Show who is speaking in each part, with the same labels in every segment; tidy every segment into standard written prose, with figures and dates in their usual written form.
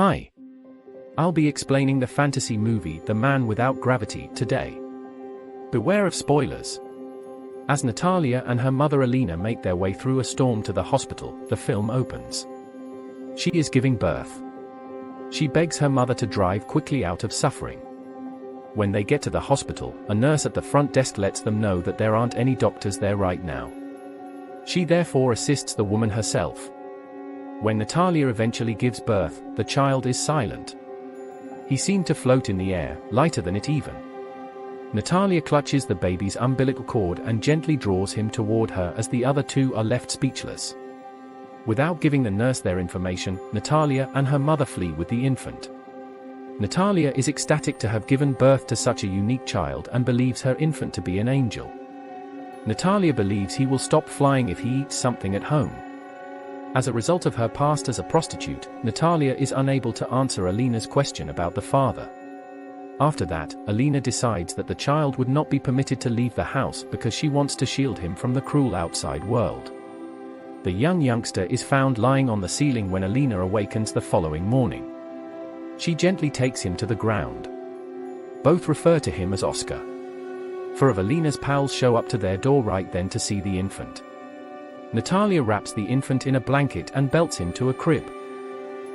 Speaker 1: Hi. I'll be explaining the fantasy movie The Man Without Gravity today. Beware of spoilers. As Natalia and her mother Alina make their way through a storm to the hospital, the film opens. She is giving birth. She begs her mother to drive quickly out of suffering. When they get to the hospital, a nurse at the front desk lets them know that there aren't any doctors there right now. She therefore assists the woman herself. When Natalia eventually gives birth, the child is silent. He seemed to float in the air, lighter than it even. Natalia clutches the baby's umbilical cord and gently draws him toward her as the other two are left speechless. Without giving the nurse their information, Natalia and her mother flee with the infant. Natalia is ecstatic to have given birth to such a unique child and believes her infant to be an angel. Natalia believes he will stop flying if he eats something at home. As a result of her past as a prostitute, Natalia is unable to answer Alina's question about the father. After that, Alina decides that the child would not be permitted to leave the house because she wants to shield him from the cruel outside world. The young youngster is found lying on the ceiling when Alina awakens the following morning. She gently takes him to the ground. Both refer to him as Oscar. Four of Alina's pals show up to their door right then to see the infant. Natalia wraps the infant in a blanket and belts him to a crib.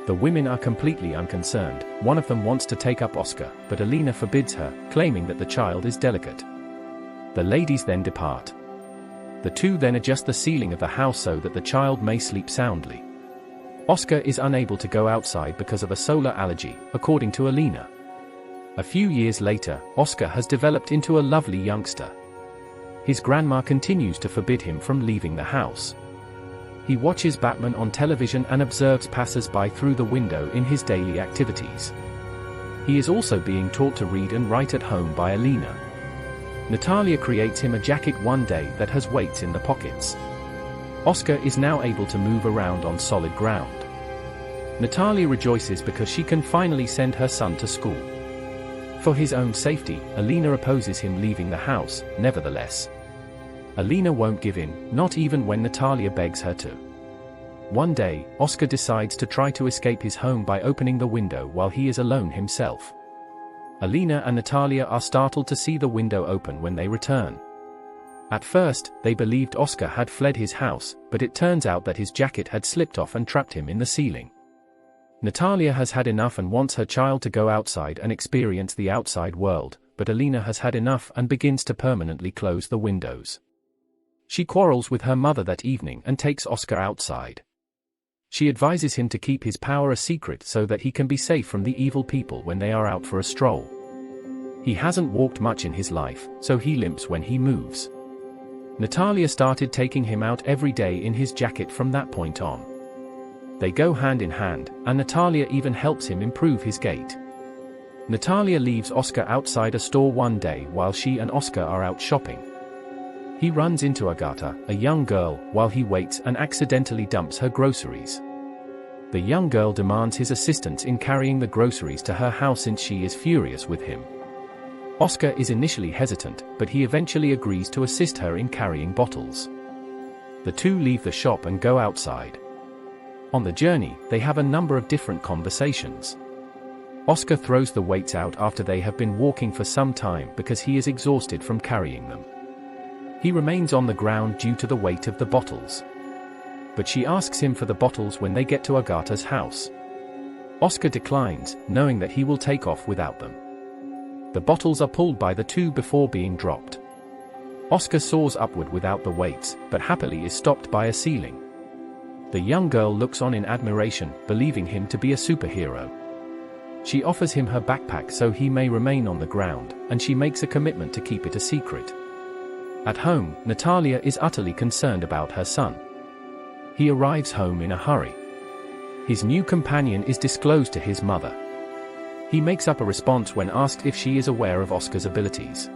Speaker 1: The women are completely unconcerned. One of them wants to take up Oscar, but Alina forbids her, claiming that the child is delicate. The ladies then depart. The two then adjust the ceiling of the house so that the child may sleep soundly. Oscar is unable to go outside because of a solar allergy, according to Alina. A few years later, Oscar has developed into a lovely youngster. His grandma continues to forbid him from leaving the house. He watches Batman on television and observes passers-by through the window in his daily activities. He is also being taught to read and write at home by Alina. Natalia creates him a jacket one day that has weights in the pockets. Oscar is now able to move around on solid ground. Natalia rejoices because she can finally send her son to school. For his own safety, Alina opposes him leaving the house. Nevertheless, Alina won't give in, not even when Natalia begs her to. One day, Oscar decides to try to escape his home by opening the window while he is alone himself. Alina and Natalia are startled to see the window open when they return. At first, they believed Oscar had fled his house, but it turns out that his jacket had slipped off and trapped him in the ceiling. Natalia has had enough and wants her child to go outside and experience the outside world, but Alina has had enough and begins to permanently close the windows. She quarrels with her mother that evening and takes Oscar outside. She advises him to keep his power a secret so that he can be safe from the evil people when they are out for a stroll. He hasn't walked much in his life, so he limps when he moves. Natalia started taking him out every day in his jacket from that point on. They go hand in hand, and Natalia even helps him improve his gait. Natalia leaves Oscar outside a store one day while she and Oscar are out shopping. He runs into Agatha, a young girl, while he waits and accidentally dumps her groceries. The young girl demands his assistance in carrying the groceries to her house since she is furious with him. Oscar is initially hesitant, but he eventually agrees to assist her in carrying bottles. The two leave the shop and go outside. On the journey, they have a number of different conversations. Oscar throws the weights out after they have been walking for some time because he is exhausted from carrying them. He remains on the ground due to the weight of the bottles. But she asks him for the bottles when they get to Agatha's house. Oscar declines, knowing that he will take off without them. The bottles are pulled by the two before being dropped. Oscar soars upward without the weights, but happily is stopped by a ceiling. The young girl looks on in admiration, believing him to be a superhero. She offers him her backpack so he may remain on the ground, and she makes a commitment to keep it a secret. At home, Natalia is utterly concerned about her son. He arrives home in a hurry. His new companion is disclosed to his mother. He makes up a response when asked if she is aware of Oscar's abilities.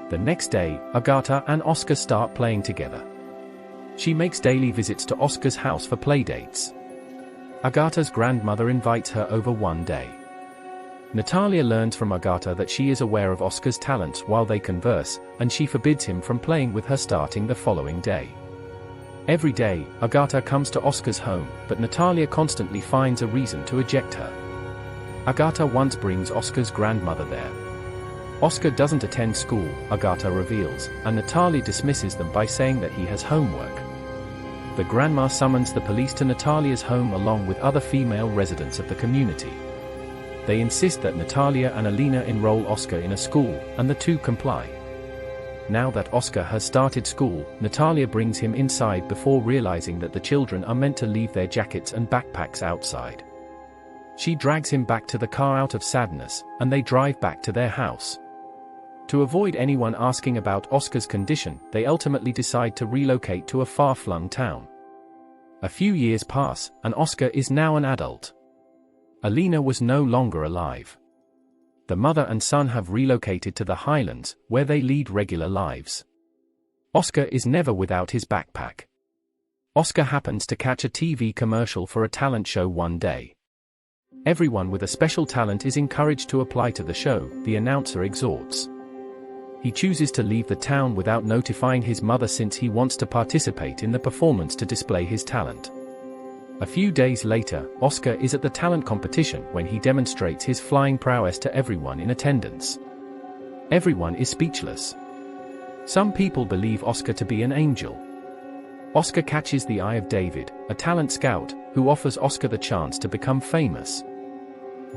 Speaker 1: The next day, Agatha and Oscar start playing together. She makes daily visits to Oscar's house for playdates. Agatha's grandmother invites her over one day. Natalia learns from Agatha that she is aware of Oscar's talents while they converse, and she forbids him from playing with her starting the following day. Every day, Agatha comes to Oscar's home, but Natalia constantly finds a reason to eject her. Agatha once brings Oscar's grandmother there. Oscar doesn't attend school, Agatha reveals, and Natalia dismisses them by saying that he has homework. The grandma summons the police to Natalia's home along with other female residents of the community. They insist that Natalia and Alina enroll Oscar in a school, and the two comply. Now that Oscar has started school, Natalia brings him inside before realizing that the children are meant to leave their jackets and backpacks outside. She drags him back to the car out of sadness, and they drive back to their house. To avoid anyone asking about Oscar's condition, they ultimately decide to relocate to a far-flung town. A few years pass, and Oscar is now an adult. Alina was no longer alive. The mother and son have relocated to the Highlands, where they lead regular lives. Oscar is never without his backpack. Oscar happens to catch a TV commercial for a talent show one day. Everyone with a special talent is encouraged to apply to the show, the announcer exhorts. He chooses to leave the town without notifying his mother since he wants to participate in the performance to display his talent. A few days later, Oscar is at the talent competition when he demonstrates his flying prowess to everyone in attendance. Everyone is speechless. Some people believe Oscar to be an angel. Oscar catches the eye of David, a talent scout, who offers Oscar the chance to become famous.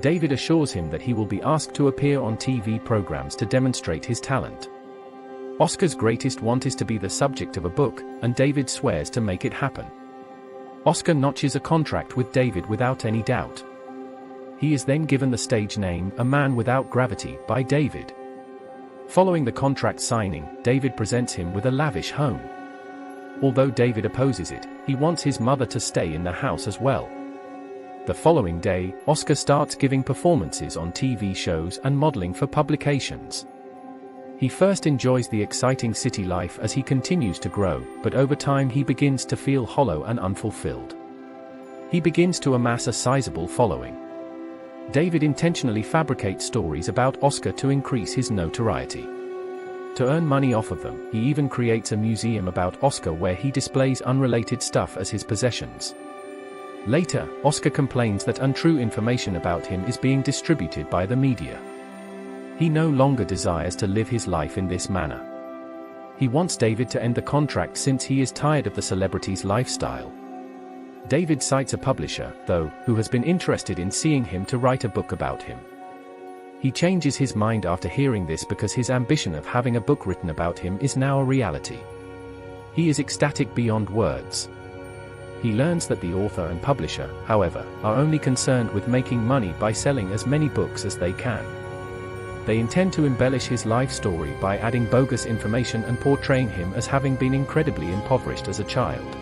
Speaker 1: David assures him that he will be asked to appear on TV programs to demonstrate his talent. Oscar's greatest want is to be the subject of a book, and David swears to make it happen. Oscar notches a contract with David without any doubt. He is then given the stage name A Man Without Gravity by David. Following the contract signing, David presents him with a lavish home. Although David opposes it, he wants his mother to stay in the house as well. The following day, Oscar starts giving performances on TV shows and modeling for publications. He first enjoys the exciting city life as he continues to grow, but over time he begins to feel hollow and unfulfilled. He begins to amass a sizable following. David intentionally fabricates stories about Oscar to increase his notoriety. To earn money off of them, he even creates a museum about Oscar where he displays unrelated stuff as his possessions. Later, Oscar complains that untrue information about him is being distributed by the media. He no longer desires to live his life in this manner. He wants David to end the contract since he is tired of the celebrity's lifestyle. David cites a publisher, though, who has been interested in seeing him to write a book about him. He changes his mind after hearing this because his ambition of having a book written about him is now a reality. He is ecstatic beyond words. He learns that the author and publisher, however, are only concerned with making money by selling as many books as they can. They intend to embellish his life story by adding bogus information and portraying him as having been incredibly impoverished as a child.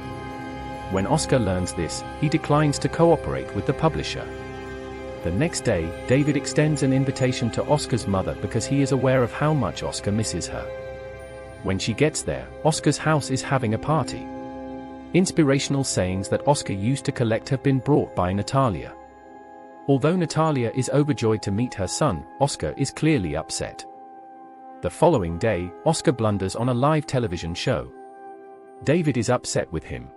Speaker 1: When Oscar learns this, he declines to cooperate with the publisher. The next day, David extends an invitation to Oscar's mother because he is aware of how much Oscar misses her. When she gets there, Oscar's house is having a party. Inspirational sayings that Oscar used to collect have been brought by Natalia. Although Natalia is overjoyed to meet her son, Oscar is clearly upset. The following day, Oscar blunders on a live television show. David is upset with him.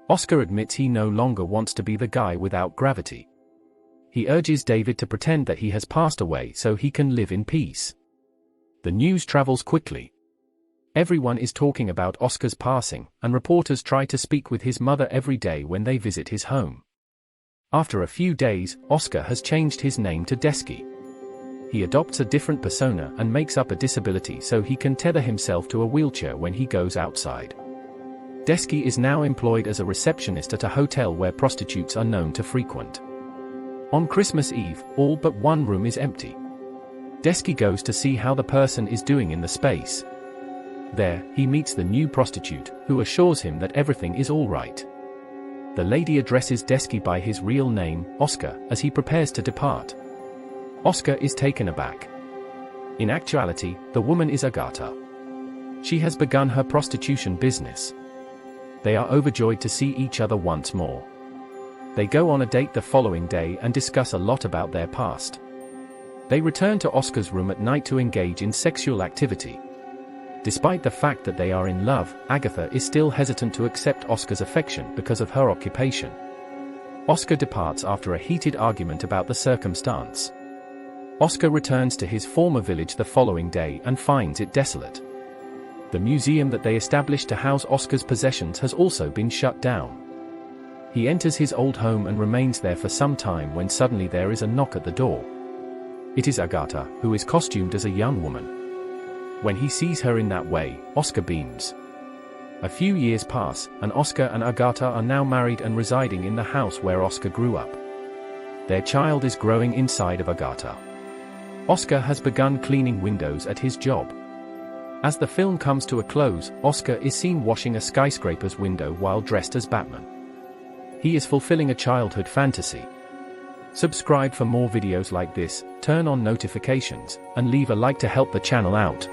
Speaker 1: Oscar admits he no longer wants to be the guy without gravity. He urges David to pretend that he has passed away so he can live in peace. The news travels quickly. Everyone is talking about Oscar's passing, and reporters try to speak with his mother every day when they visit his home. After a few days, Oscar has changed his name to Desky. He adopts a different persona and makes up a disability so he can tether himself to a wheelchair when he goes outside. Desky is now employed as a receptionist at a hotel where prostitutes are known to frequent. On Christmas Eve, all but one room is empty. Desky goes to see how the person is doing in the space. There, he meets the new prostitute, who assures him that everything is all right. The lady addresses Desky by his real name, Oscar, as he prepares to depart. Oscar is taken aback. In actuality, the woman is Agatha. She has begun her prostitution business. They are overjoyed to see each other once more. They go on a date the following day and discuss a lot about their past. They return to Oscar's room at night to engage in sexual activity. Despite the fact that they are in love, Agatha is still hesitant to accept Oscar's affection because of her occupation. Oscar departs after a heated argument about the circumstance. Oscar returns to his former village the following day and finds it desolate. The museum that they established to house Oscar's possessions has also been shut down. He enters his old home and remains there for some time when suddenly there is a knock at the door. It is Agatha, who is costumed as a young woman. When he sees her in that way, Oscar beams. A few years pass, and Oscar and Agatha are now married and residing in the house where Oscar grew up. Their child is growing inside of Agatha. Oscar has begun cleaning windows at his job. As the film comes to a close, Oscar is seen washing a skyscraper's window while dressed as Batman. He is fulfilling a childhood fantasy. Subscribe for more videos like this, turn on notifications, and leave a like to help the channel out.